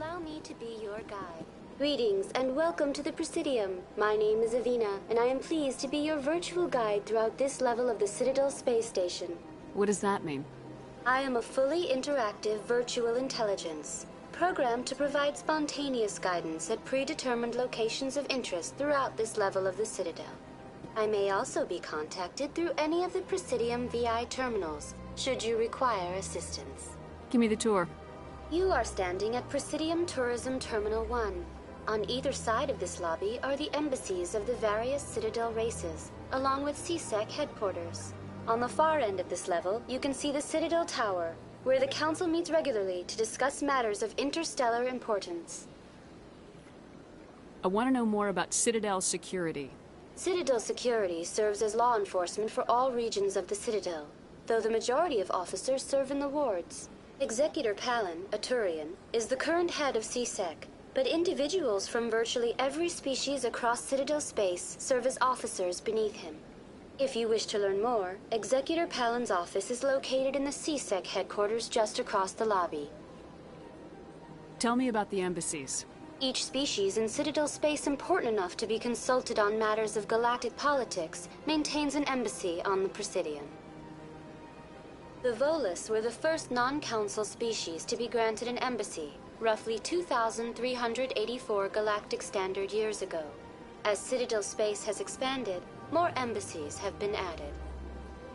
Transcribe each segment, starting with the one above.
Allow me to be your guide. Greetings and welcome to the Presidium. My name is Avina, and I am pleased to be your virtual guide throughout this level of the Citadel space station. What does that mean? I am a fully interactive virtual intelligence, programmed to provide spontaneous guidance at predetermined locations of interest throughout this level of the Citadel. I may also be contacted through any of the Presidium VI terminals, should you require assistance. Give me the tour. You are standing at Presidium Tourism Terminal 1. On either side of this lobby are the embassies of the various Citadel races, along with CSEC headquarters. On the far end of this level, you can see the Citadel Tower, where the Council meets regularly to discuss matters of interstellar importance. I want to know more about Citadel security. Citadel security serves as law enforcement for all regions of the Citadel, though the majority of officers serve in the wards. Executor Palin, a Turian, is the current head of CSEC, but individuals from virtually every species across Citadel space serve as officers beneath him. If you wish to learn more, Executor Palin's office is located in the CSEC headquarters just across the lobby. Tell me about the embassies. Each species in Citadel space important enough to be consulted on matters of galactic politics maintains an embassy on the Presidium. The Volus were the first non-council species to be granted an embassy, roughly 2,384 galactic standard years ago. As Citadel space has expanded, more embassies have been added.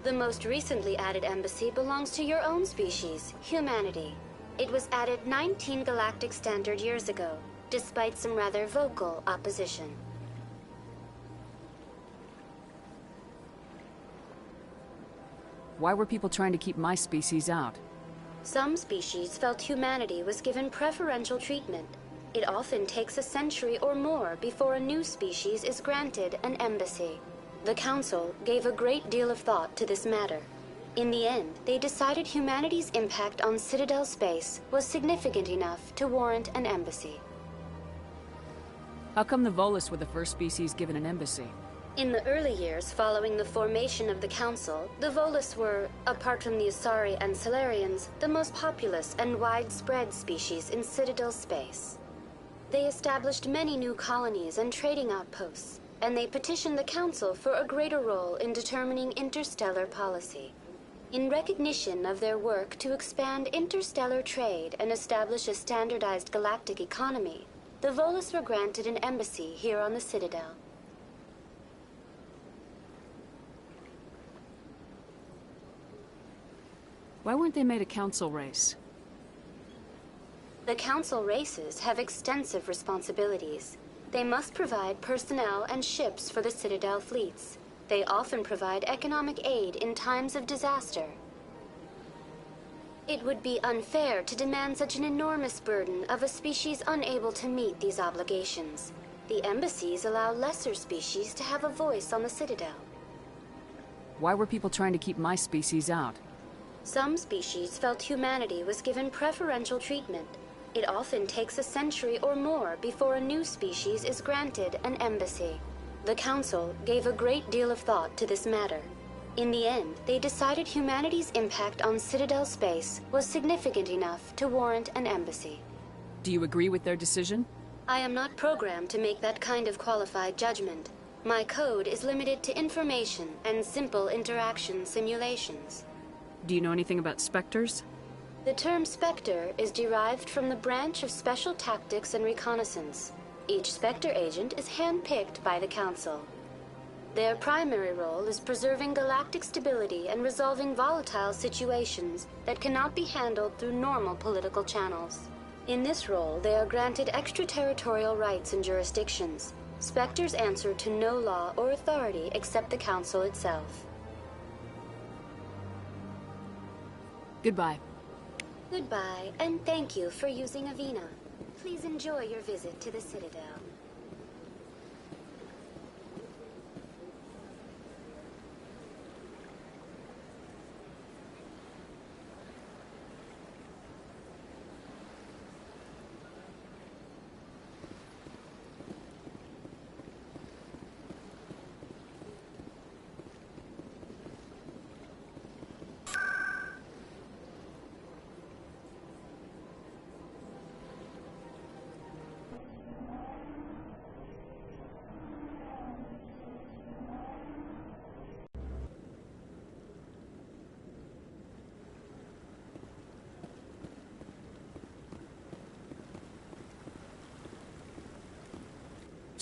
The most recently added embassy belongs to your own species, humanity. It was added 19 galactic standard years ago, despite some rather vocal opposition. Why were people trying to keep my species out? Some species felt humanity was given preferential treatment. It often takes a century or more before a new species is granted an embassy. The Council gave a great deal of thought to this matter. In the end, they decided humanity's impact on Citadel space was significant enough to warrant an embassy. How come the Volus were the first species given an embassy? In the early years following the formation of the Council, the Volus were, apart from the Asari and Salarians, the most populous and widespread species in Citadel space. They established many new colonies and trading outposts, and they petitioned the Council for a greater role in determining interstellar policy. In recognition of their work to expand interstellar trade and establish a standardized galactic economy, the Volus were granted an embassy here on the Citadel. Why weren't they made a council race? The Council races have extensive responsibilities. They must provide personnel and ships for the Citadel fleets. They often provide economic aid in times of disaster. It would be unfair to demand such an enormous burden of a species unable to meet these obligations. The embassies allow lesser species to have a voice on the Citadel. Why were people trying to keep my species out? Some species felt humanity was given preferential treatment. It often takes a century or more before a new species is granted an embassy. The Council gave a great deal of thought to this matter. In the end, they decided humanity's impact on Citadel space was significant enough to warrant an embassy. Do you agree with their decision? I am not programmed to make that kind of qualified judgment. My code is limited to information and simple interaction simulations. Do you know anything about Spectres? The term Spectre is derived from the branch of Special Tactics and Reconnaissance. Each Spectre agent is handpicked by the Council. Their primary role is preserving galactic stability and resolving volatile situations that cannot be handled through normal political channels. In this role, they are granted extraterritorial rights and jurisdictions. Spectres answer to no law or authority except the Council itself. Goodbye. Goodbye, and thank you for using Avina. Please enjoy your visit to the Citadel.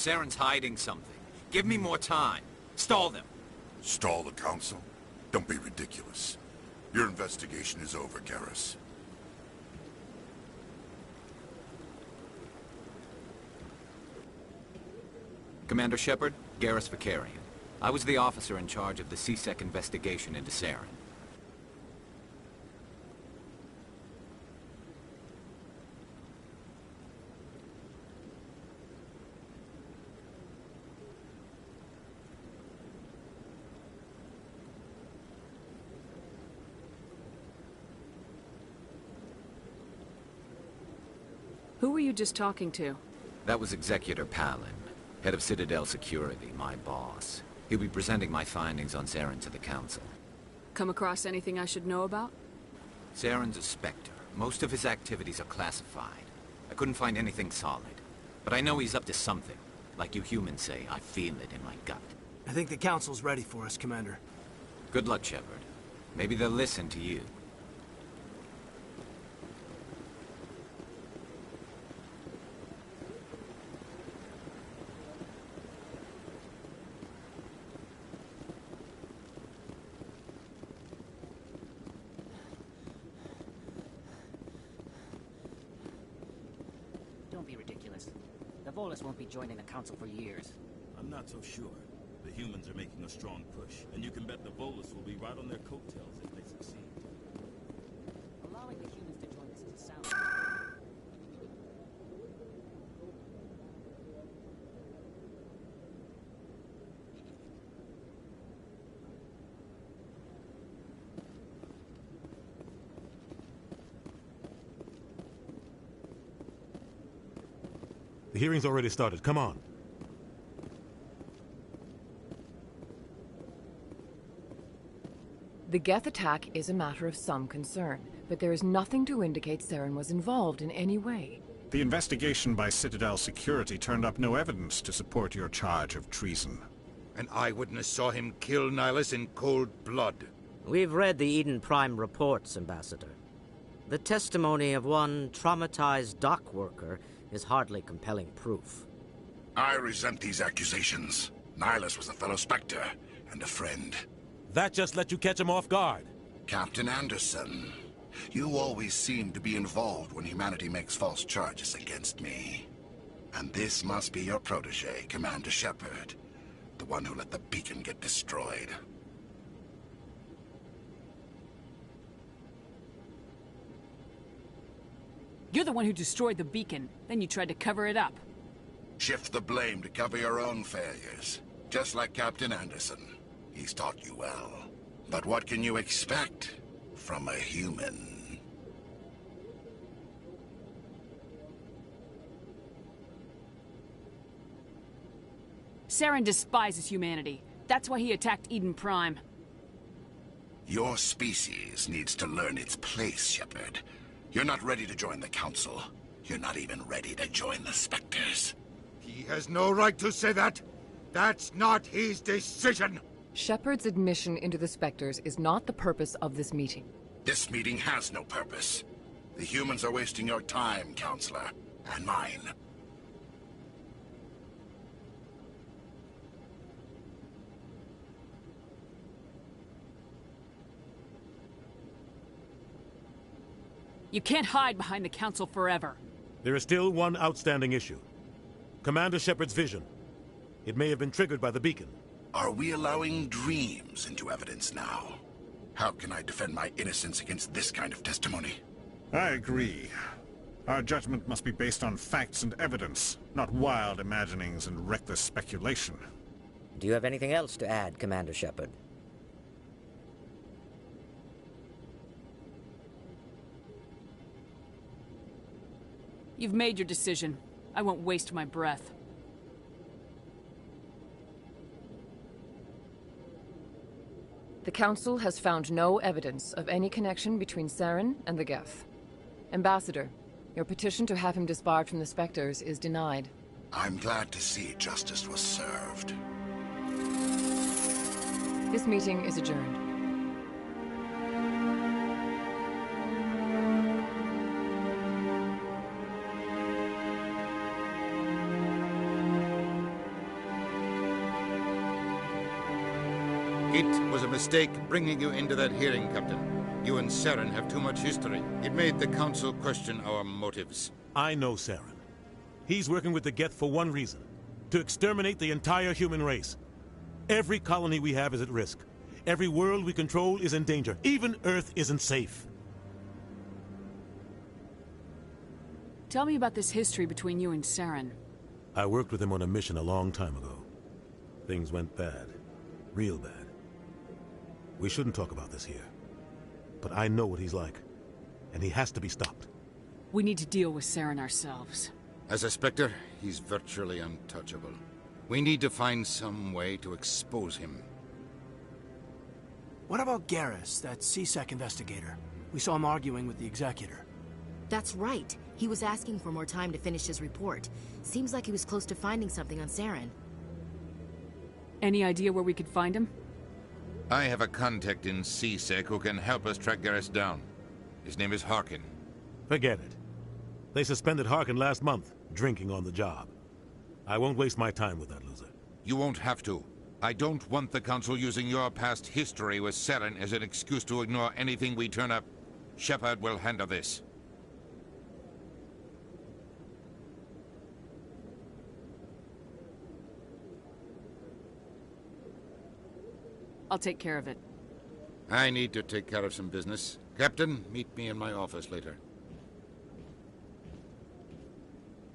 Saren's hiding something. Give me more time. Stall them. Stall the council? Don't be ridiculous. Your investigation is over, Garrus. Commander Shepard, Garrus Vakarian. I was the officer in charge of the C-Sec investigation into Saren. Who were you just talking to? That was Executor Palin, head of Citadel Security, my boss. He'll be presenting my findings on Saren to the Council. Come across anything I should know about? Saren's a Spectre. Most of his activities are classified. I couldn't find anything solid. But I know he's up to something. Like you humans say, I feel it in my gut. I think the Council's ready for us, Commander. Good luck, Shepard. Maybe they'll listen to you. Don't be ridiculous. The Volus won't be joining the Council for years. I'm not so sure. The humans are making a strong push, and you can bet the Volus will be right on their coattails if they succeed. Allowing the humans to join us is a sound. The hearing's already started. Come on. The Geth attack is a matter of some concern, but there is nothing to indicate Saren was involved in any way. The investigation by Citadel Security turned up no evidence to support your charge of treason. An eyewitness saw him kill Nihilus in cold blood. We've read the Eden Prime reports, Ambassador. The testimony of one traumatized dock worker is hardly compelling proof. I resent these accusations. Nihilus was a fellow Spectre and a friend. That just let you catch him off guard. Captain Anderson, you always seem to be involved when humanity makes false charges against me. And this must be your protege, Commander Shepard, the one who let the beacon get destroyed. You're the one who destroyed the beacon, then you tried to cover it up. Shift the blame to cover your own failures, just like Captain Anderson. He's taught you well. But what can you expect from a human? Saren despises humanity. That's why he attacked Eden Prime. Your species needs to learn its place, Shepard. You're not ready to join the Council. You're not even ready to join the Spectres. He has no right to say that. That's not his decision. Shepard's admission into the Spectres is not the purpose of this meeting. This meeting has no purpose. The humans are wasting your time, Counselor, and mine. You can't hide behind the Council forever. There is still one outstanding issue. Commander Shepard's vision. It may have been triggered by the beacon. Are we allowing dreams into evidence now? How can I defend my innocence against this kind of testimony? I agree. Our judgment must be based on facts and evidence, not wild imaginings and reckless speculation. Do you have anything else to add, Commander Shepard? You've made your decision. I won't waste my breath. The Council has found no evidence of any connection between Saren and the Geth. Ambassador, your petition to have him disbarred from the Spectres is denied. I'm glad to see justice was served. This meeting is adjourned. It was a mistake bringing you into that hearing, Captain. You and Saren have too much history. It made the Council question our motives. I know Saren. He's working with the Geth for one reason. To exterminate the entire human race. Every colony we have is at risk. Every world we control is in danger. Even Earth isn't safe. Tell me about this history between you and Saren. I worked with him on a mission a long time ago. Things went bad. Real bad. We shouldn't talk about this here. But I know what he's like. And he has to be stopped. We need to deal with Saren ourselves. As a Spectre, he's virtually untouchable. We need to find some way to expose him. What about Garrus, that C-Sec investigator? We saw him arguing with the Executor. That's right. He was asking for more time to finish his report. Seems like he was close to finding something on Saren. Any idea where we could find him? I have a contact in C-Sec who can help us track Garrus down. His name is Harkin. Forget it. They suspended Harkin last month, drinking on the job. I won't waste my time with that loser. You won't have to. I don't want the Council using your past history with Saren as an excuse to ignore anything we turn up. Shepard will handle this. I'll take care of it. I need to take care of some business. Captain, meet me in my office later.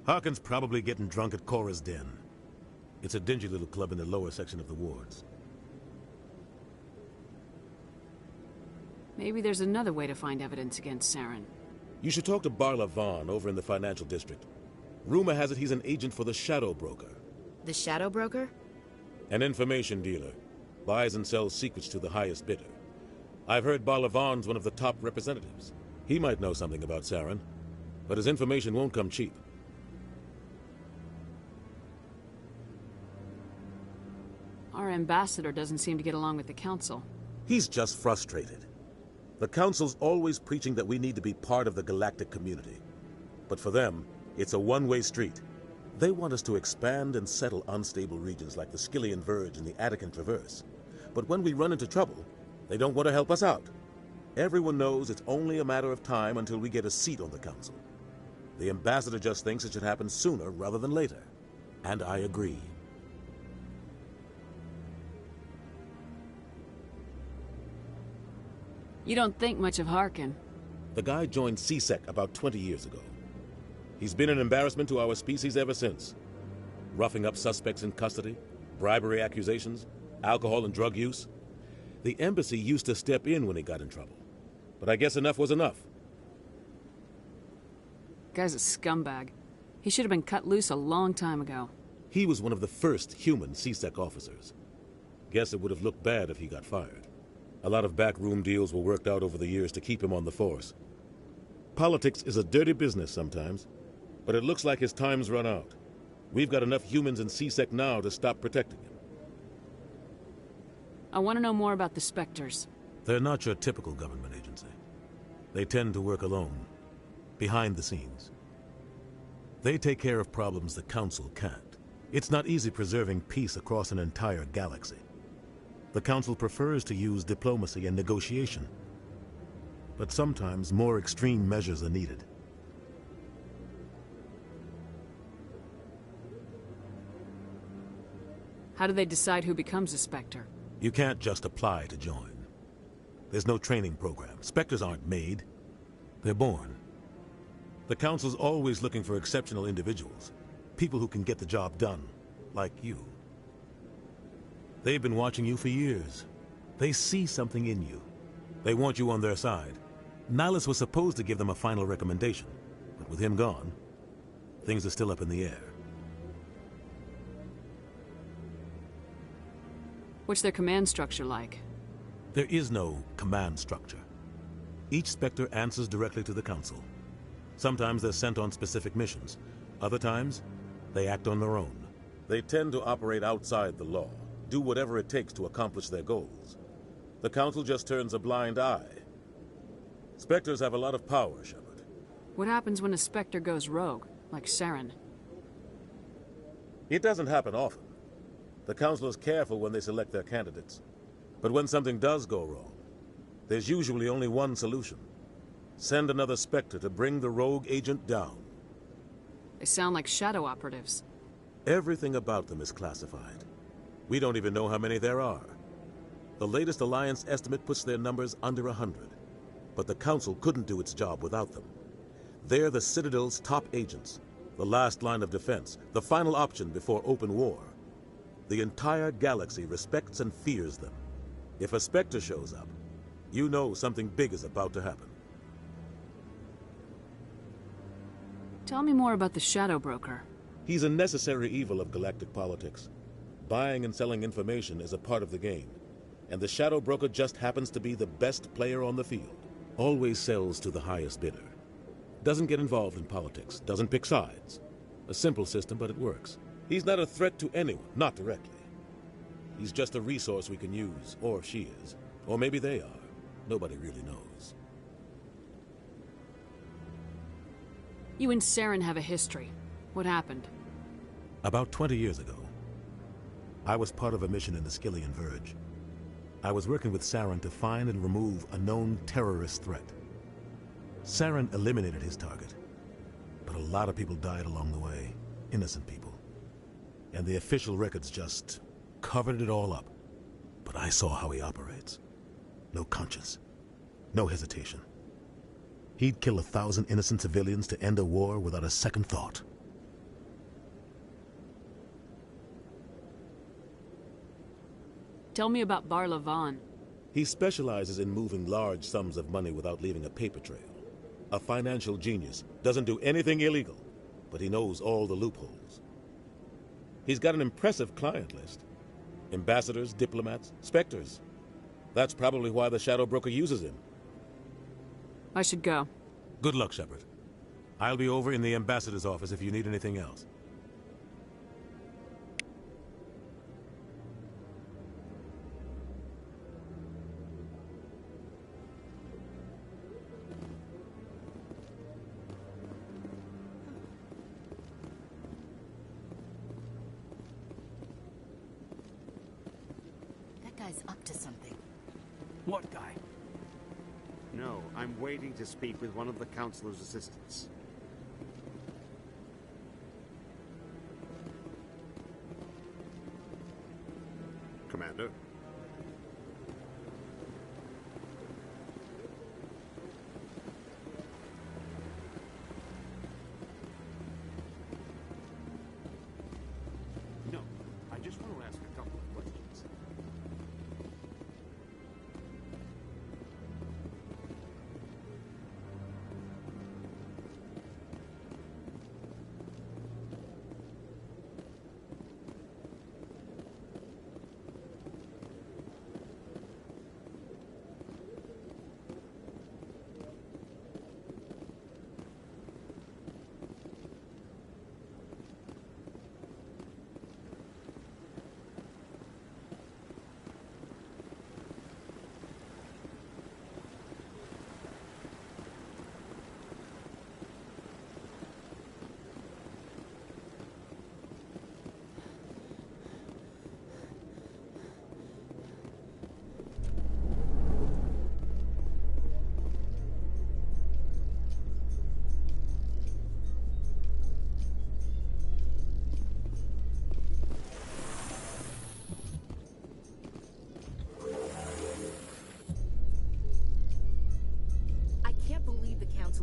Harkin's probably getting drunk at Cora's Den. It's a dingy little club in the lower section of the wards. Maybe there's another way to find evidence against Saren. You should talk to Barla Vaughn over in the financial district. Rumor has it he's an agent for the Shadow Broker. The Shadow Broker? An information dealer. Buys and sells secrets to the highest bidder. I've heard Barla Vaughn's one of the top representatives. He might know something about Saren, but his information won't come cheap. Our ambassador doesn't seem to get along with the Council. He's just frustrated. The Council's always preaching that we need to be part of the galactic community. But for them, it's a one-way street. They want us to expand and settle unstable regions like the Skyllian Verge and the Attican Traverse. But when we run into trouble, they don't want to help us out. Everyone knows it's only a matter of time until we get a seat on the Council. The ambassador just thinks it should happen sooner rather than later. And I agree. You don't think much of Harkin. The guy joined C-Sec about 20 years ago. He's been an embarrassment to our species ever since. Roughing up suspects in custody, bribery accusations, alcohol and drug use. The embassy used to step in when he got in trouble. But I guess enough was enough. Guy's a scumbag. He should have been cut loose a long time ago. He was one of the first human C-Sec officers. Guess it would have looked bad if he got fired. A lot of backroom deals were worked out over the years to keep him on the force. Politics is a dirty business sometimes, but it looks like his time's run out. We've got enough humans in C-Sec now to stop protecting him. I want to know more about the Spectres. They're not your typical government agency. They tend to work alone, behind the scenes. They take care of problems the Council can't. It's not easy preserving peace across an entire galaxy. The Council prefers to use diplomacy and negotiation. But sometimes more extreme measures are needed. How do they decide who becomes a Spectre? You can't just apply to join. There's no training program. Spectres aren't made. They're born. The Council's always looking for exceptional individuals. People who can get the job done, like you. They've been watching you for years. They see something in you. They want you on their side. Nihilus was supposed to give them a final recommendation, but with him gone, things are still up in the air. What's their command structure like? There is no command structure. Each Spectre answers directly to the Council. Sometimes they're sent on specific missions. Other times, they act on their own. They tend to operate outside the law, do whatever it takes to accomplish their goals. The Council just turns a blind eye. Spectres have a lot of power, Shepard. What happens when a Spectre goes rogue, like Saren? It doesn't happen often. The Council is careful when they select their candidates. But when something does go wrong, there's usually only one solution. Send another Spectre to bring the rogue agent down. They sound like shadow operatives. Everything about them is classified. We don't even know how many there are. The latest Alliance estimate puts their numbers under 100. But the Council couldn't do its job without them. They're the Citadel's top agents, the last line of defense, the final option before open war. The entire galaxy respects and fears them. If a Spectre shows up, you know something big is about to happen. Tell me more about the Shadow Broker. He's a necessary evil of galactic politics. Buying and selling information is a part of the game, and the Shadow Broker just happens to be the best player on the field. Always sells to the highest bidder. Doesn't get involved in politics, doesn't pick sides. A simple system, but it works. He's not a threat to anyone, not directly. He's just a resource we can use, or she is. Or maybe they are. Nobody really knows. You and Saren have a history. What happened? About 20 years ago, I was part of a mission in the Skillian Verge. I was working with Saren to find and remove a known terrorist threat. Saren eliminated his target, but a lot of people died along the way. Innocent people. And the official records just covered it all up. But I saw how he operates. No conscience. No hesitation. He'd kill 1,000 innocent civilians to end a war without a second thought. Tell me about Barla Von. He specializes in moving large sums of money without leaving a paper trail. A financial genius, doesn't do anything illegal, but he knows all the loopholes. He's got an impressive client list. Ambassadors, diplomats, Spectres. That's probably why the Shadow Broker uses him. I should go. Good luck, Shepard. I'll be over in the Ambassador's office if you need anything else. That guy's up to something. What guy? No, I'm waiting to speak with one of the Councilor's assistants. Commander? No, I just want to ask a couple of questions.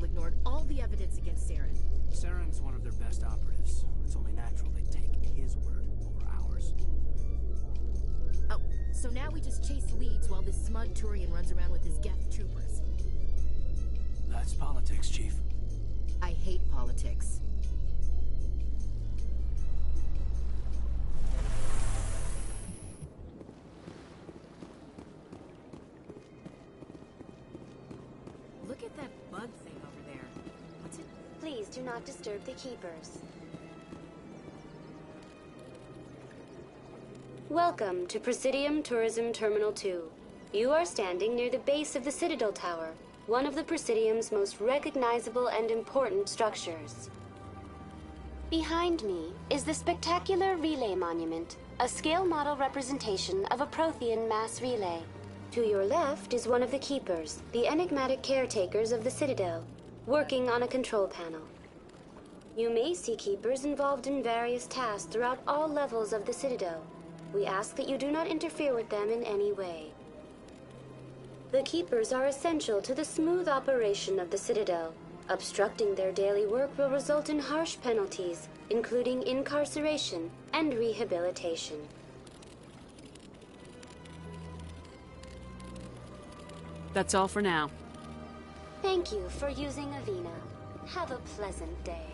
Ignored all the evidence against Saren. Saren's one of their best operatives. It's only natural they take his word over ours. Oh, so now we just chase leads while this smug Turian runs around with his Geth troopers. That's politics, Chief. I hate politics. Look at that bug thing over there. What's it? Please do not disturb the Keepers. Welcome to Presidium Tourism Terminal 2. You are standing near the base of the Citadel Tower, one of the Presidium's most recognizable and important structures. Behind me is the spectacular Relay Monument, a scale model representation of a Prothean mass relay. To your left is one of the Keepers, the enigmatic caretakers of the Citadel, working on a control panel. You may see Keepers involved in various tasks throughout all levels of the Citadel. We ask that you do not interfere with them in any way. The Keepers are essential to the smooth operation of the Citadel. Obstructing their daily work will result in harsh penalties, including incarceration and rehabilitation. That's all for now. Thank you for using Avina. Have a pleasant day.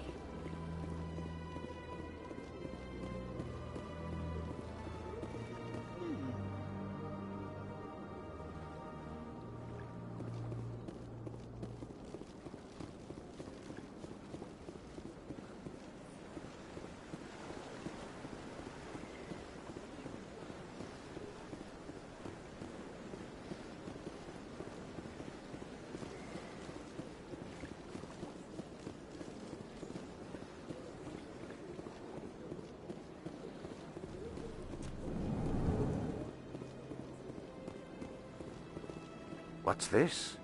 What's this?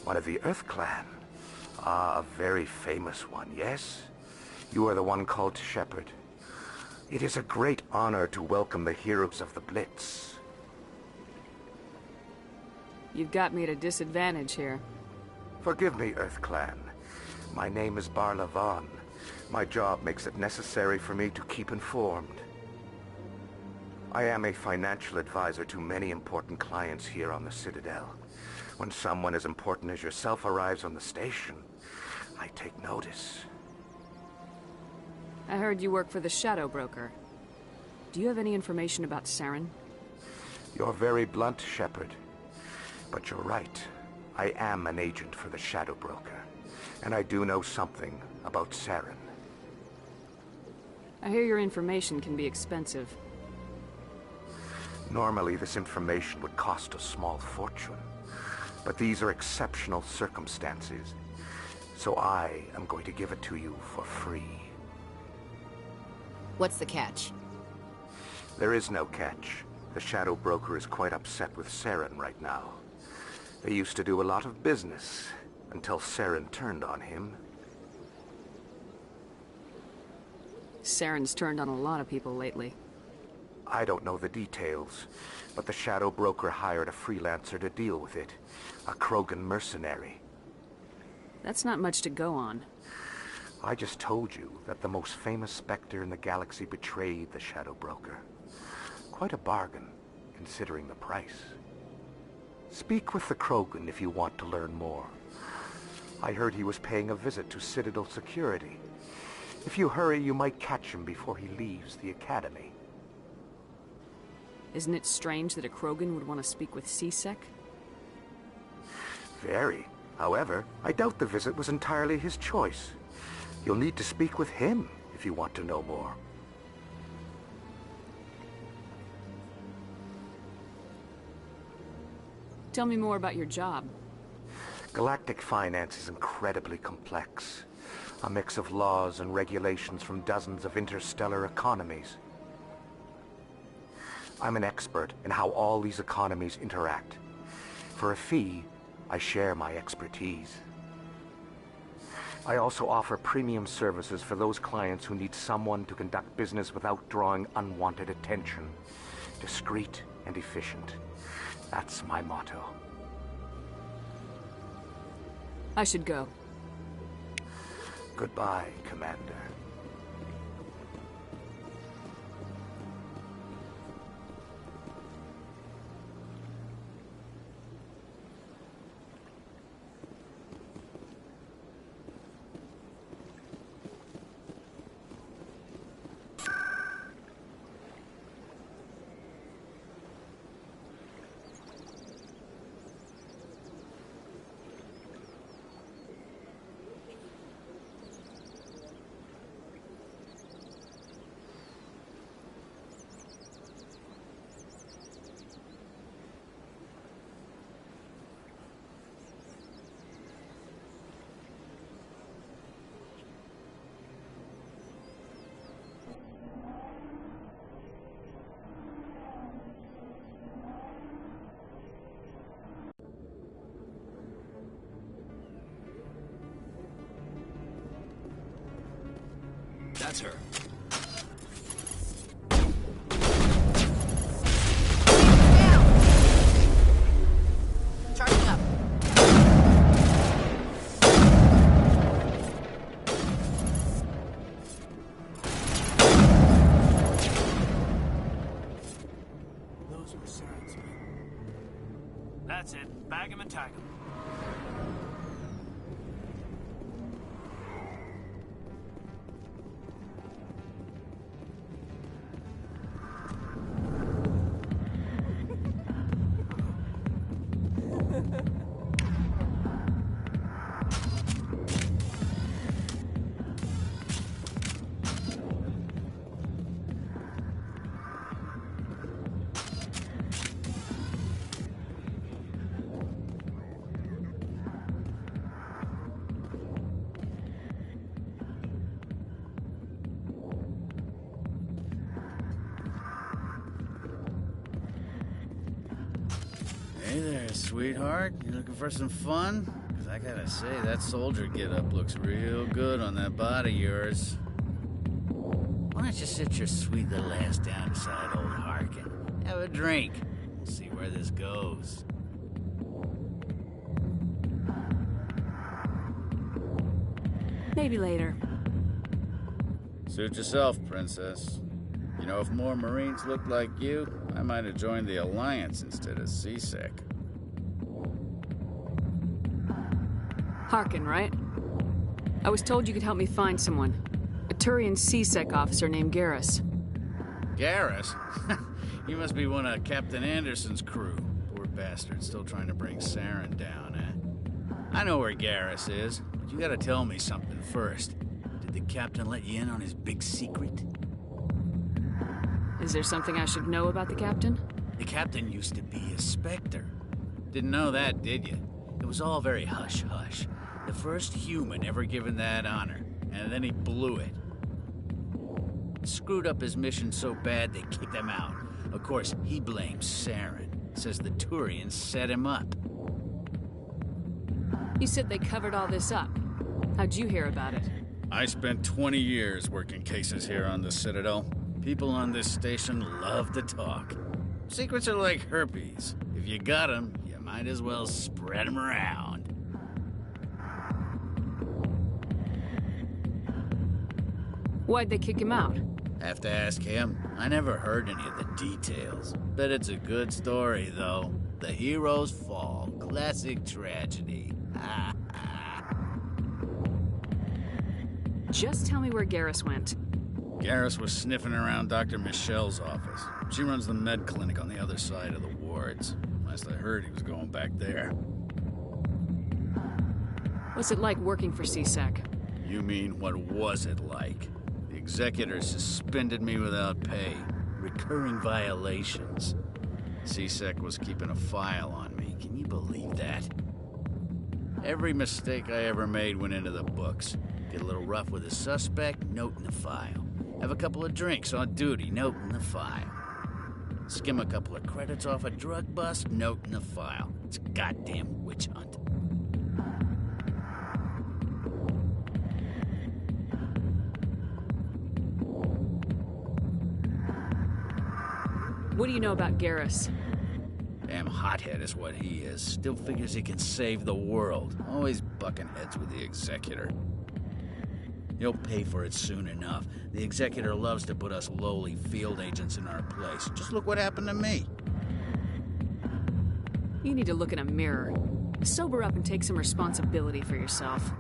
One of the Earth Clan. Ah, a very famous one, yes? You are the one called Shepard. It is a great honor to welcome the heroes of the Blitz. You've got me at a disadvantage here. Forgive me, Earth Clan. My name is Barla Vaughn. My job makes it necessary for me to keep informed. I am a financial advisor to many important clients here on the Citadel. When someone as important as yourself arrives on the station, I take notice. I heard you work for the Shadow Broker. Do you have any information about Saren? You're very blunt, Shepard. But you're right. I am an agent for the Shadow Broker. And I do know something about Saren. I hear your information can be expensive. Normally, this information would cost a small fortune. But these are exceptional circumstances. So I am going to give it to you for free. What's the catch? There is no catch. The Shadow Broker is quite upset with Saren right now. They used to do a lot of business, until Saren turned on him. Saren's turned on a lot of people lately. I don't know the details, but the Shadow Broker hired a freelancer to deal with it. A Krogan mercenary. That's not much to go on. I just told you that the most famous Spectre in the galaxy betrayed the Shadow Broker. Quite a bargain, considering the price. Speak with the Krogan if you want to learn more. I heard he was paying a visit to Citadel security. If you hurry, you might catch him before he leaves the Academy. Isn't it strange that a Krogan would want to speak with C-Sec? Very. However, I doubt the visit was entirely his choice. You'll need to speak with him if you want to know more. Tell me more about your job. Galactic finance is incredibly complex. A mix of laws and regulations from dozens of interstellar economies. I'm an expert in how all these economies interact. For a fee, I share my expertise. I also offer premium services for those clients who need someone to conduct business without drawing unwanted attention. Discreet and efficient. That's my motto. I should go. Goodbye, Commander. That's her. Charging up. Those were Saren's men. That's it. Bag him and tag him. Hey there, sweetheart. You looking for some fun? Because I gotta say, that soldier get-up looks real good on that body of yours. Why don't you sit your sweet little ass down beside old Harkin? Have a drink. We'll see where this goes. Maybe later. Suit yourself, princess. You know, if more Marines looked like you, I might have joined the Alliance instead of CSEC. Harkin, right? I was told you could help me find someone. A Turian CSEC officer named Garrus. Garrus? You must be one of Captain Anderson's crew. Poor bastard, still trying to bring Saren down, eh? I know where Garrus is, but you gotta tell me something first. Did the captain let you in on his big secret? Is there something I should know about the captain? The captain used to be a Spectre. Didn't know that, did you? It was all very hush-hush. The first human ever given that honor, and then he blew it. Screwed up his mission so bad they kicked him out. Of course, he blames Saren. Says the Turians set him up. You said they covered all this up. How'd you hear about it? I spent 20 years working cases here on the Citadel. People on this station love to talk. Secrets are like herpes. If you got them, you might as well spread them around. Why'd they kick him out? Have to ask him. I never heard any of the details. Bet it's a good story, though. The hero's fall. Classic tragedy. Just tell me where Garrus went. Garrus was sniffing around Dr. Michelle's office. She runs the med clinic on the other side of the wards. Last I heard, he was going back there. What's it like working for CSEC? You mean, what was it like? The executor suspended me without pay. Recurring violations. CSEC was keeping a file on me. Can you believe that? Every mistake I ever made went into the books. Get a little rough with a suspect, note in the file. Have a couple of drinks on duty, note in the file. Skim a couple of credits off a drug bust, note in the file. It's a goddamn witch hunt. What do you know about Garrus? Damn hothead is what he is. Still figures he can save the world. Always bucking heads with the executor. He'll pay for it soon enough. The executor loves to put us lowly field agents in our place. Just look what happened to me. You need to look in a mirror. Sober up and take some responsibility for yourself.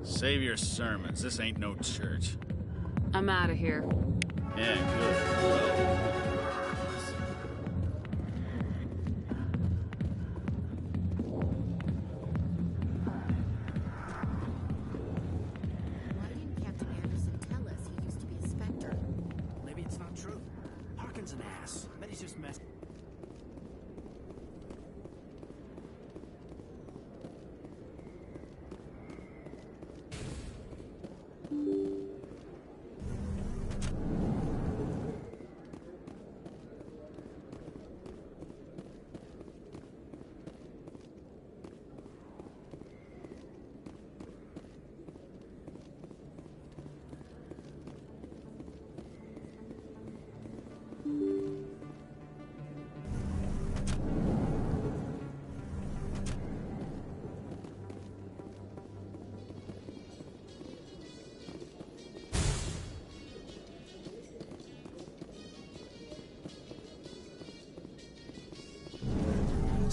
Save your sermons. This ain't no church. I'm out of here. Yeah, good. Why didn't Captain Anderson tell us he used to be a Spectre? Maybe it's not true. Harkin's an ass. I bet he's just messing.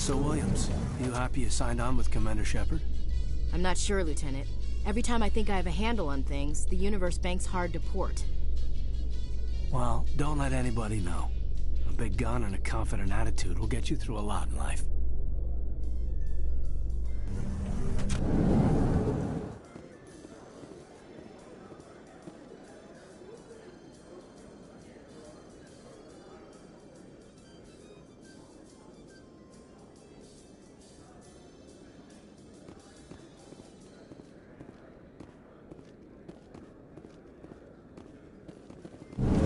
So, Williams, you happy you signed on with Commander Shepard? I'm not sure, Lieutenant. Every time I think I have a handle on things, the universe banks hard to port. Well, don't let anybody know. A big gun and a confident attitude will get you through a lot in life.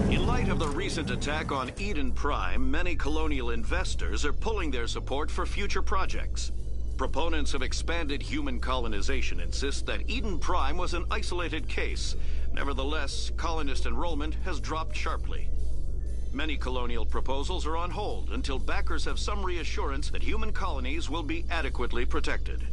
In light of the recent attack on Eden Prime, many colonial investors are pulling their support for future projects. Proponents of expanded human colonization insist that Eden Prime was an isolated case. Nevertheless, colonist enrollment has dropped sharply. Many colonial proposals are on hold until backers have some reassurance that human colonies will be adequately protected.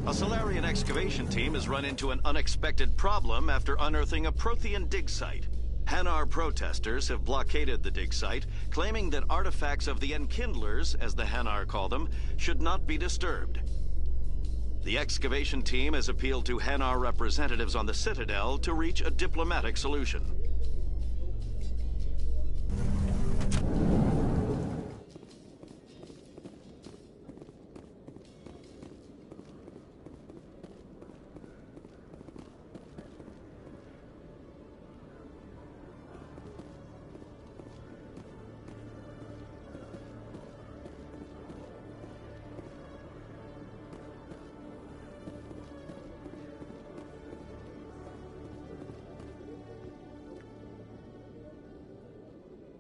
A Solarian excavation team has run into an unexpected problem after unearthing a Prothean dig site. Hanar protesters have blockaded the dig site, claiming that artifacts of the Enkindlers, as the Hanar call them, should not be disturbed. The excavation team has appealed to Hanar representatives on the Citadel to reach a diplomatic solution.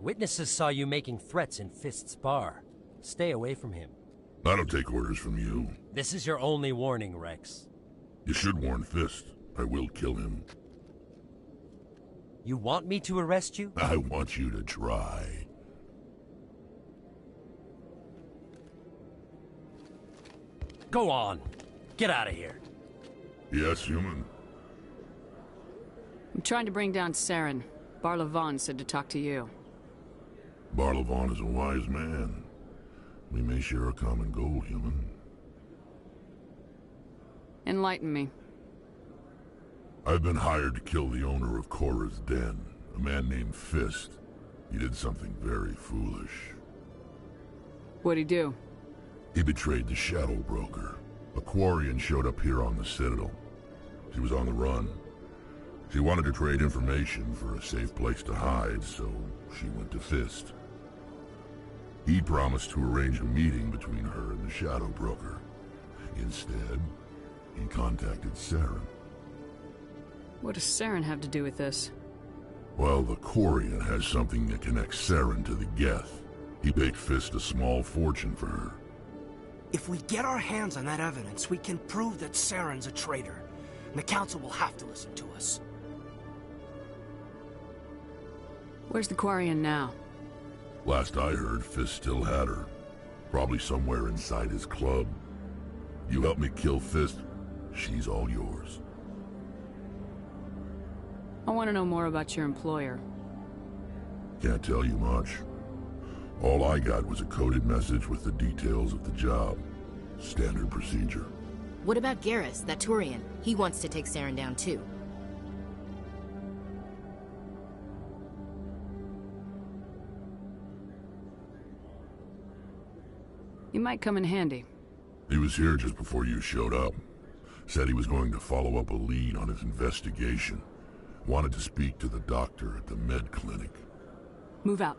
Witnesses saw you making threats in Fist's bar. Stay away from him. I don't take orders from you. This is your only warning, Rex. You should warn Fist. I will kill him. You want me to arrest you? I want you to try. Go on. Get out of here. Yes, human. I'm trying to bring down Saren. Barlavon said to talk to you. Barlavon is a wise man. We may share a common goal, human. Enlighten me. I've been hired to kill the owner of Korra's Den, a man named Fist. He did something very foolish. What'd he do? He betrayed the Shadow Broker. A Quarian showed up here on the Citadel. She was on the run. She wanted to trade information for a safe place to hide, so she went to Fist. He promised to arrange a meeting between her and the Shadow Broker. Instead, he contacted Saren. What does Saren have to do with this? Well, the Quarian has something that connects Saren to the Geth. He paid Fist a small fortune for her. If we get our hands on that evidence, we can prove that Saren's a traitor. And the Council will have to listen to us. Where's the Quarian now? Last I heard, Fist still had her. Probably somewhere inside his club. You help me kill Fist, she's all yours. I want to know more about your employer. Can't tell you much. All I got was a coded message with the details of the job. Standard procedure. What about Garrus, that Turian? He wants to take Saren down too. He might come in handy. He was here just before you showed up. Said he was going to follow up a lead on his investigation. Wanted to speak to the doctor at the med clinic. Move out.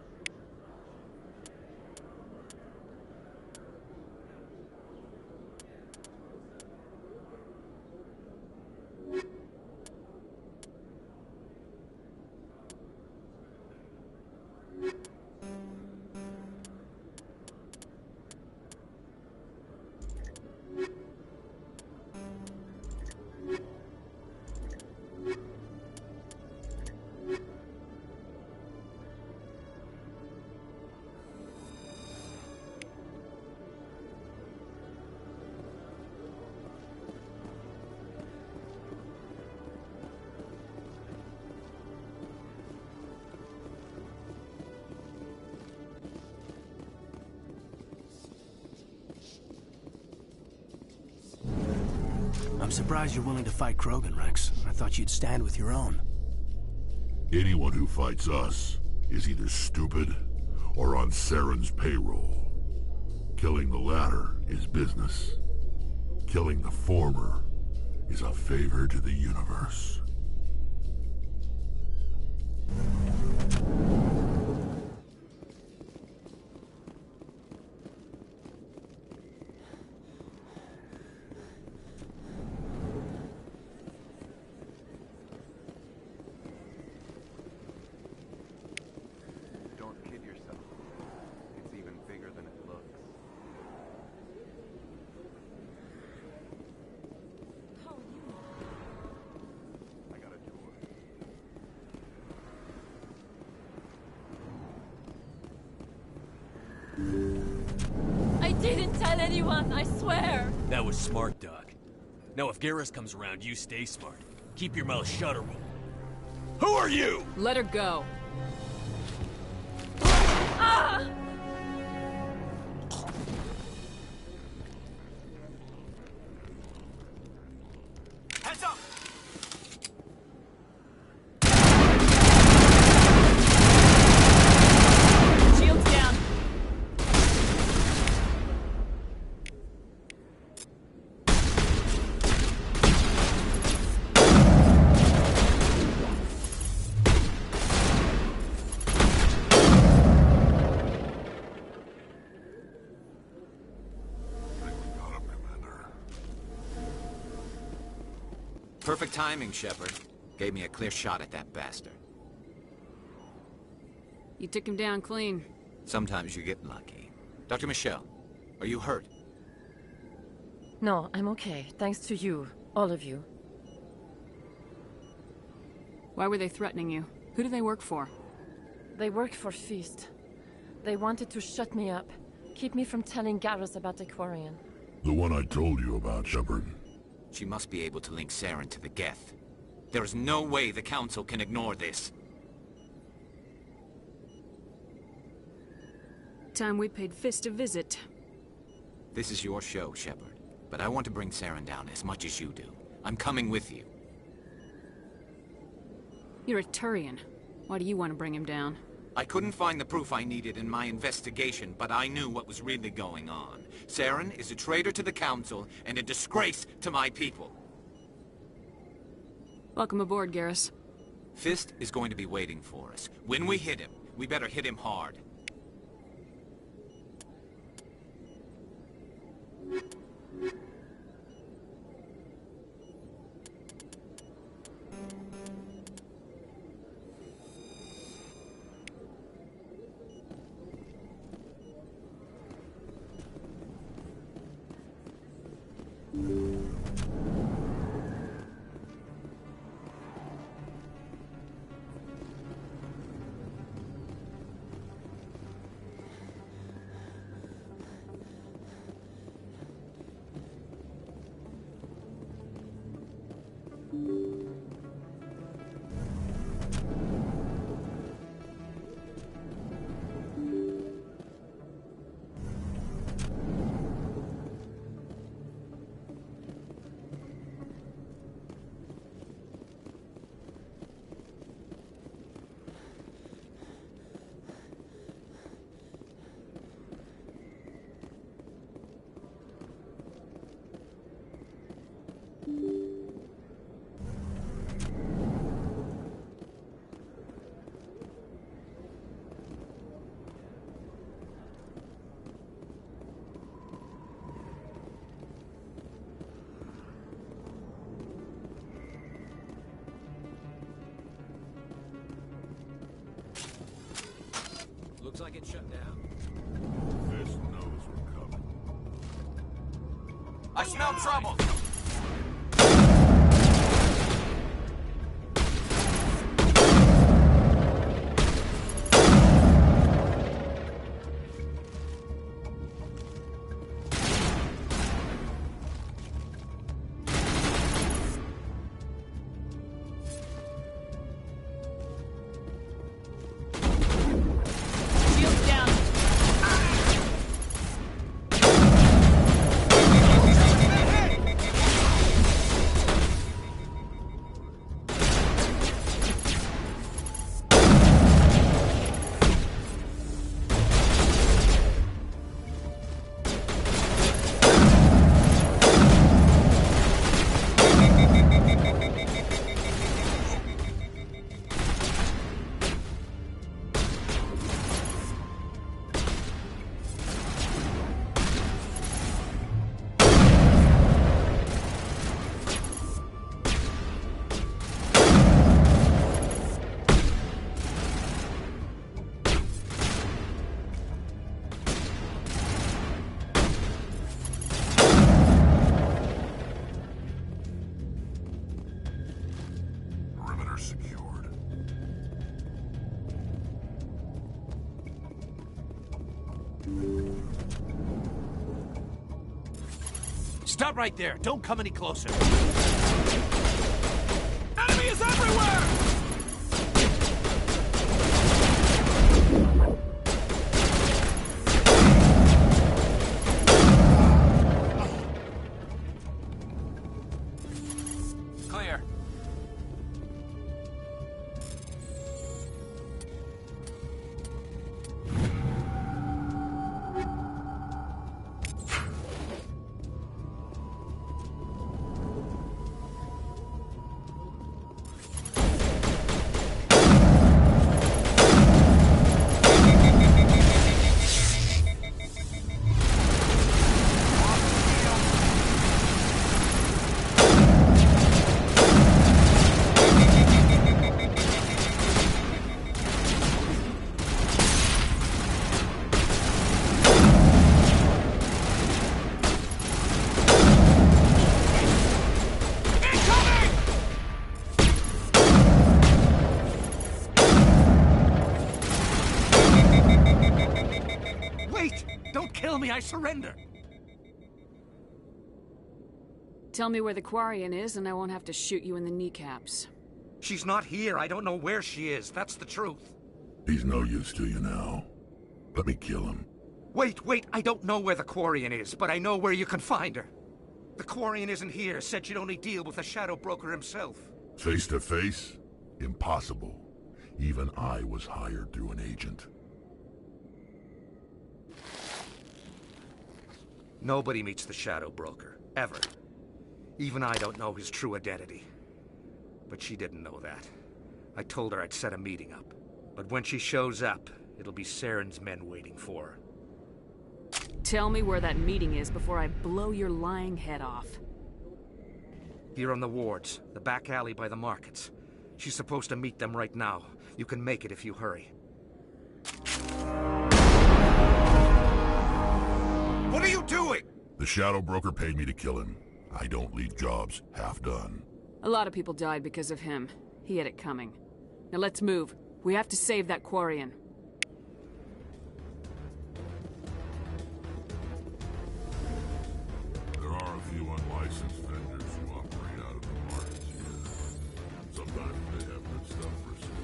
I'm surprised you're willing to fight Krogan, Rex. I thought you'd stand with your own. Anyone who fights us is either stupid or on Saren's payroll. Killing the latter is business. Killing the former is a favor to the universe. Don't kid yourself. It's even bigger than it looks. I got a tour. I didn't tell anyone, I swear! That was smart, Doc. Now if Garrus comes around, you stay smart. Keep your mouth shut or we'll... Who are you? Let her go. Ah! Heads up! Shields down. Perfect timing, Shepard. Gave me a clear shot at that bastard. You took him down clean. Sometimes you get lucky. Dr. Michelle, are you hurt? No, I'm okay. Thanks to you. All of you. Why were they threatening you? Who do they work for? They work for Feast. They wanted to shut me up. Keep me from telling Garrus about the Quarian. The one I told you about, Shepard. She must be able to link Saren to the Geth. There is no way the Council can ignore this. Time we paid Fist a visit. This is your show, Shepard. But I want to bring Saren down as much as you do. I'm coming with you. You're a Turian. Why do you want to bring him down? I couldn't find the proof I needed in my investigation, but I knew what was really going on. Saren is a traitor to the Council and a disgrace to my people. Welcome aboard, Garrus. Fist is going to be waiting for us. When we hit him, we better hit him hard. Looks like it's shut down. This knows we're coming. I smell trouble! Stop right there. Don't come any closer. Enemy is everywhere! Clear. I surrender. Tell me where the Quarian is, and I won't have to shoot you in the kneecaps. She's not here. I don't know where she is. That's the truth. He's no use to you now. Let me kill him. Wait. I don't know where the Quarian is, but I know where you can find her. The Quarian isn't here. Said she'd only deal with the Shadow Broker himself. Face to face? Impossible. Even I was hired through an agent. Nobody meets the Shadow Broker, ever. Even I don't know his true identity. But she didn't know that. I told her I'd set a meeting up. But when she shows up, it'll be Saren's men waiting for her. Tell me where that meeting is before I blow your lying head off. Here on the wards, the back alley by the markets. She's supposed to meet them right now. You can make it if you hurry. What are you doing? The Shadow Broker paid me to kill him. I don't leave jobs half done. A lot of people died because of him. He had it coming. Now let's move. We have to save that Quarian. There are a few unlicensed vendors who operate out of the markets here. Sometimes they have good stuff for sale.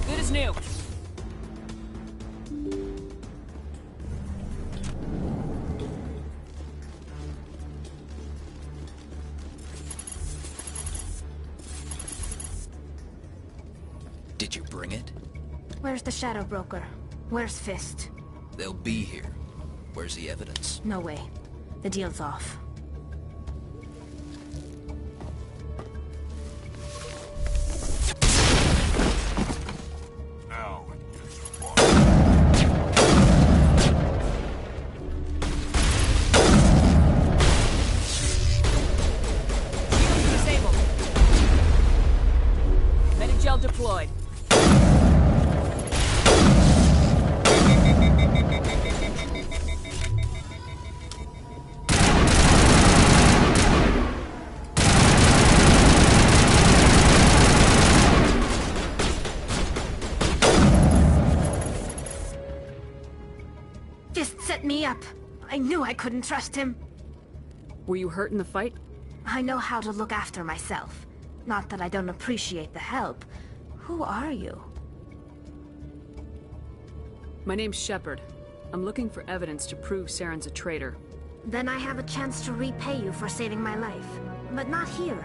Good as new. Did you bring it? Where's the Shadow Broker? Where's Fist? They'll be here. Where's the evidence? No way. The deal's off. Now Disabled. Medigel deployed. Fist set me up. I knew I couldn't trust him. Were you hurt in the fight? I know how to look after myself. Not that I don't appreciate the help. Who are you? My name's Shepard. I'm looking for evidence to prove Saren's a traitor. Then I have a chance to repay you for saving my life. But not here.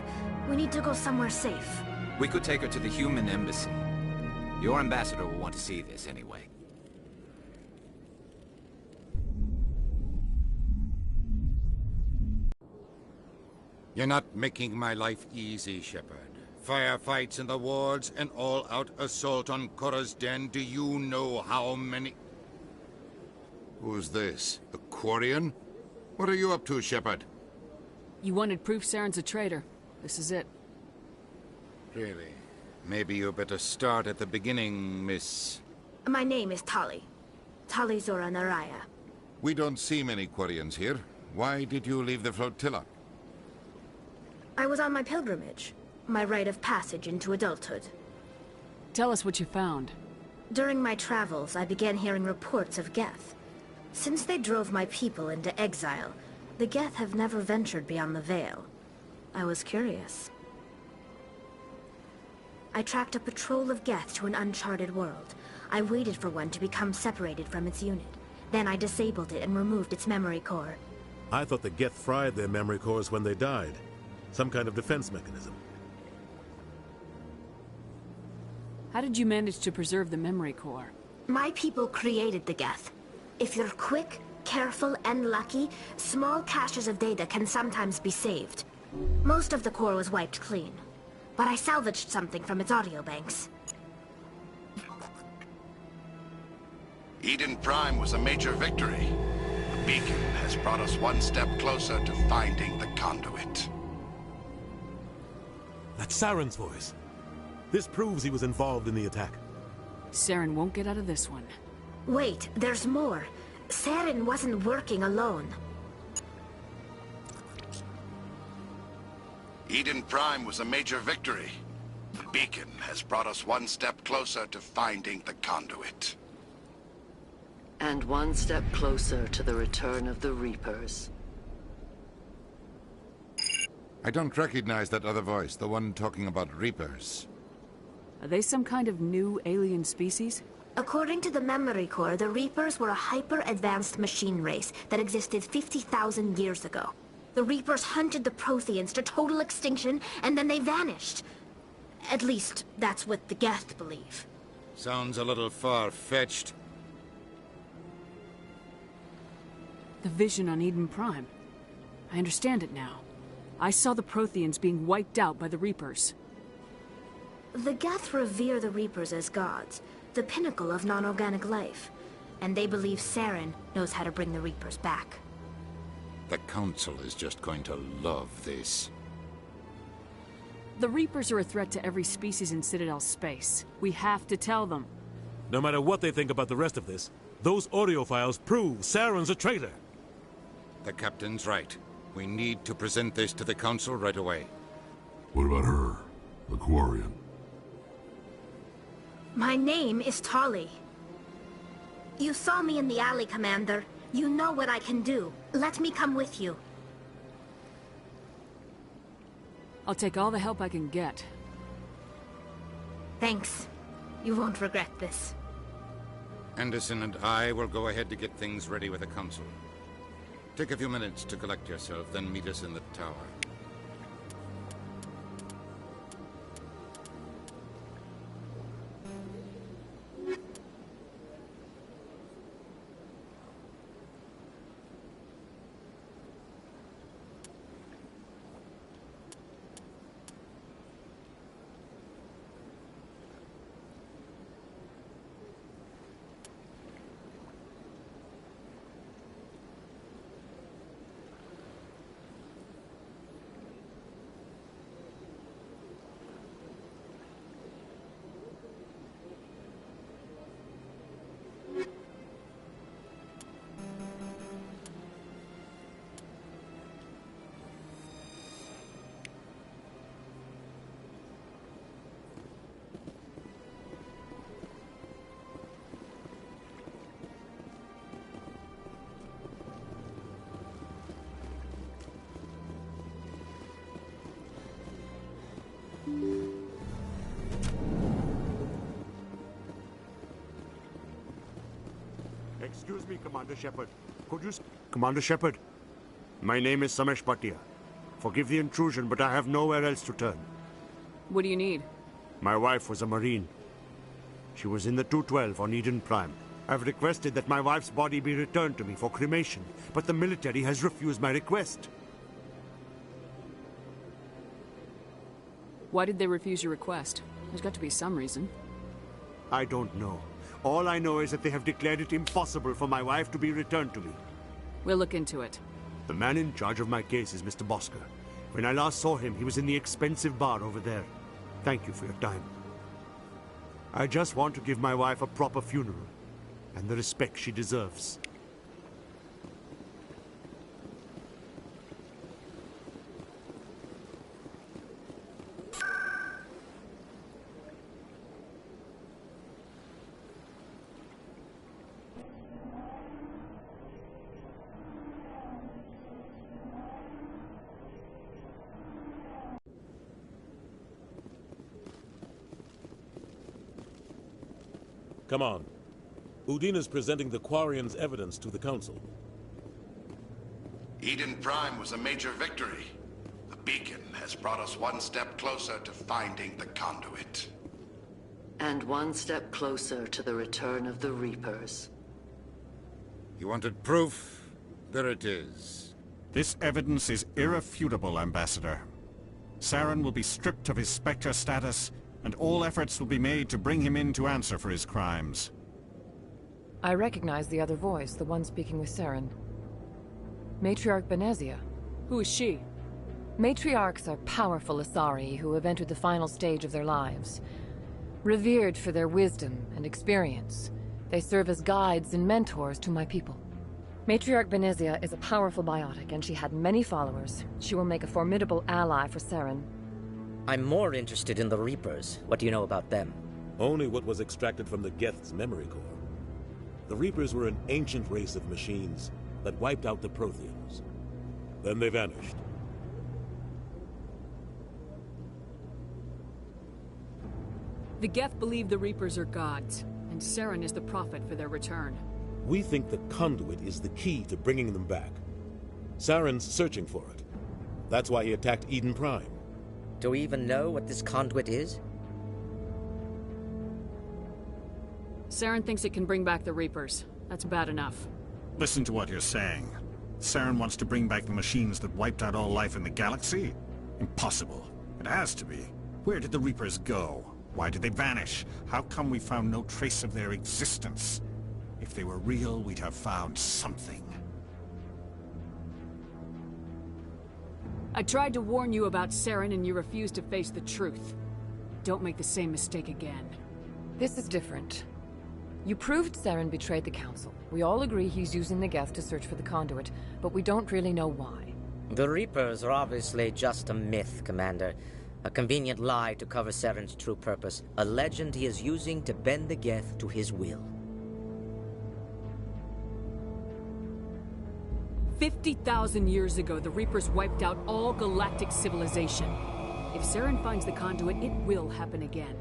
We need to go somewhere safe. We could take her to the human embassy. Your ambassador will want to see this anyway. You're not making my life easy, Shepard. Firefights in the wards, an all-out assault on Korra's den. Do you know how many... Who's this? A Quarian? What are you up to, Shepard? You wanted proof Saren's a traitor. This is it. Really? Maybe you better start at the beginning, Miss... My name is Tali. Tali Zora Naraya. We don't see many Quarians here. Why did you leave the flotilla? I was on my pilgrimage. My rite of passage into adulthood. Tell us what you found. During my travels, I began hearing reports of Geth. Since they drove my people into exile, the Geth have never ventured beyond the Veil. I was curious. I tracked a patrol of Geth to an uncharted world. I waited for one to become separated from its unit. Then I disabled it and removed its memory core. I thought the Geth fried their memory cores when they died. Some kind of defense mechanism. How did you manage to preserve the memory core? My people created the Geth. If you're quick, careful, and lucky, small caches of data can sometimes be saved. Most of the core was wiped clean, but I salvaged something from its audio banks. Eden Prime was a major victory. The beacon has brought us one step closer to finding the conduit. That's Saren's voice. This proves he was involved in the attack. Saren won't get out of this one. Wait, there's more. Saren wasn't working alone. Eden Prime was a major victory. The beacon has brought us one step closer to finding the conduit. And one step closer to the return of the Reapers. I don't recognize that other voice, the one talking about Reapers. Are they some kind of new alien species? According to the memory core, the Reapers were a hyper-advanced machine race that existed 50,000 years ago. The Reapers hunted the Protheans to total extinction, and then they vanished. At least, that's what the Geth believe. Sounds a little far-fetched. The vision on Eden Prime. I understand it now. I saw the Protheans being wiped out by the Reapers. The Geth revere the Reapers as gods, the pinnacle of non-organic life. And they believe Saren knows how to bring the Reapers back. The Council is just going to love this. The Reapers are a threat to every species in Citadel space. We have to tell them. No matter what they think about the rest of this, those audio files prove Saren's a traitor. The captain's right. We need to present this to the Council right away. What about her? The Quarian? My name is Tali. You saw me in the alley, Commander. You know what I can do. Let me come with you. I'll take all the help I can get. Thanks. You won't regret this. Anderson and I will go ahead to get things ready with the Council. Take a few minutes to collect yourself, then meet us in the tower. Excuse me, Commander Shepard. Could you... Commander Shepard, my name is Samesh Bhatia. Forgive the intrusion, but I have nowhere else to turn. What do you need? My wife was a Marine. She was in the 212 on Eden Prime. I've requested that my wife's body be returned to me for cremation, but the military has refused my request. Why did they refuse your request? There's got to be some reason. I don't know. All I know is that they have declared it impossible for my wife to be returned to me. We'll look into it. The man in charge of my case is Mr. Bosker. When I last saw him, he was in the expensive bar over there. Thank you for your time. I just want to give my wife a proper funeral, and the respect she deserves. Come on. Udina's presenting the Quarian's evidence to the Council. Eden Prime was a major victory. The beacon has brought us one step closer to finding the conduit. And one step closer to the return of the Reapers. You wanted proof? There it is. This evidence is irrefutable, Ambassador. Saren will be stripped of his Spectre status, and all efforts will be made to bring him in to answer for his crimes. I recognize the other voice, the one speaking with Saren. Matriarch Benezia. Who is she? Matriarchs are powerful Asari who have entered the final stage of their lives. Revered for their wisdom and experience, they serve as guides and mentors to my people. Matriarch Benezia is a powerful biotic, and she had many followers. She will make a formidable ally for Saren. I'm more interested in the Reapers. What do you know about them? Only what was extracted from the Geth's memory core. The Reapers were an ancient race of machines that wiped out the Protheans. Then they vanished. The Geth believe the Reapers are gods, and Saren is the prophet for their return. We think the conduit is the key to bringing them back. Saren's searching for it. That's why he attacked Eden Prime. Do we even know what this conduit is? Saren thinks it can bring back the Reapers. That's bad enough. Listen to what you're saying. Saren wants to bring back the machines that wiped out all life in the galaxy? Impossible. It has to be. Where did the Reapers go? Why did they vanish? How come we found no trace of their existence? If they were real, we'd have found something. I tried to warn you about Saren and you refused to face the truth. Don't make the same mistake again. This is different. You proved Saren betrayed the Council. We all agree he's using the Geth to search for the conduit, but we don't really know why. The Reapers are obviously just a myth, Commander. A convenient lie to cover Saren's true purpose. A legend he is using to bend the Geth to his will. 50,000 years ago, the Reapers wiped out all galactic civilization. If Saren finds the conduit, it will happen again.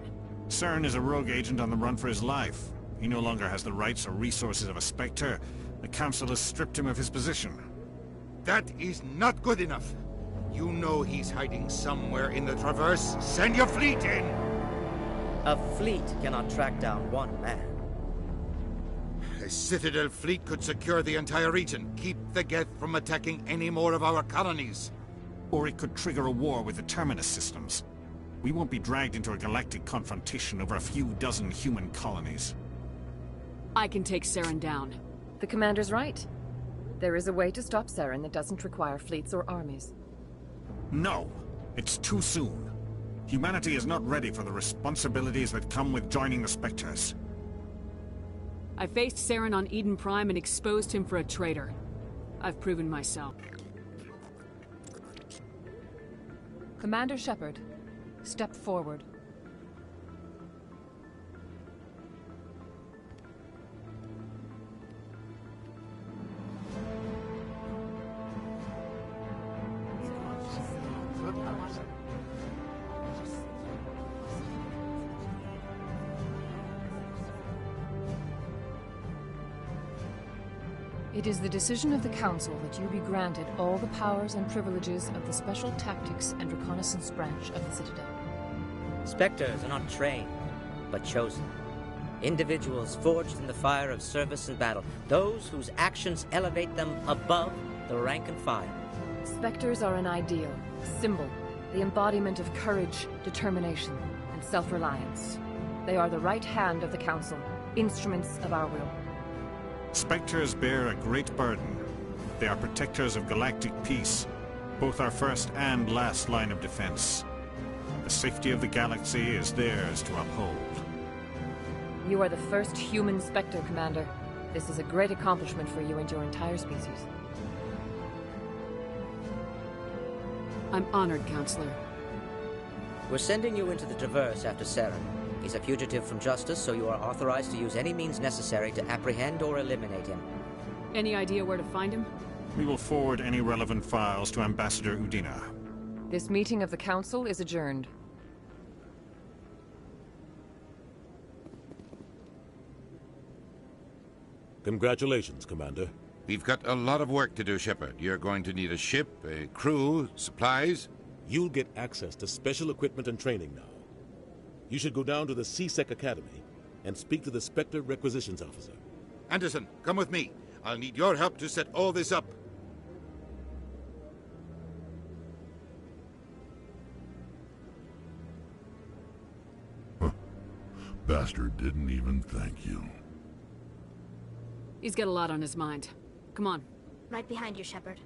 Saren is a rogue agent on the run for his life. He no longer has the rights or resources of a Spectre. The Council has stripped him of his position. That is not good enough. You know he's hiding somewhere in the Traverse. Send your fleet in! A fleet cannot track down one man. A Citadel fleet could secure the entire region, keep the Geth from attacking any more of our colonies. Or it could trigger a war with the Terminus systems. We won't be dragged into a galactic confrontation over a few dozen human colonies. I can take Saren down. The Commander's right. There is a way to stop Saren that doesn't require fleets or armies. No! It's too soon. Humanity is not ready for the responsibilities that come with joining the Spectres. I faced Saren on Eden Prime and exposed him for a traitor. I've proven myself. Commander Shepard, step forward. It is the decision of the Council that you be granted all the powers and privileges of the Special Tactics and Reconnaissance Branch of the Citadel. Spectres are not trained, but chosen. Individuals forged in the fire of service and battle. Those whose actions elevate them above the rank and file. Spectres are an ideal, a symbol, the embodiment of courage, determination, and self-reliance. They are the right hand of the Council, instruments of our will. Spectres bear a great burden. They are protectors of galactic peace, both our first and last line of defense. The safety of the galaxy is theirs to uphold. You are the first human Spectre, Commander. This is a great accomplishment for you and your entire species. I'm honored, Counselor. We're sending you into the Traverse after Saren. He's a fugitive from justice, so you are authorized to use any means necessary to apprehend or eliminate him. Any idea where to find him? We will forward any relevant files to Ambassador Udina. This meeting of the Council is adjourned. Congratulations, Commander. We've got a lot of work to do, Shepard. You're going to need a ship, a crew, supplies. You'll get access to special equipment and training now. You should go down to the CSEC Academy and speak to the Spectre Requisitions Officer. Anderson, come with me. I'll need your help to set all this up. Bastard didn't even thank you. He's got a lot on his mind. Come on. Right behind you, Shepard.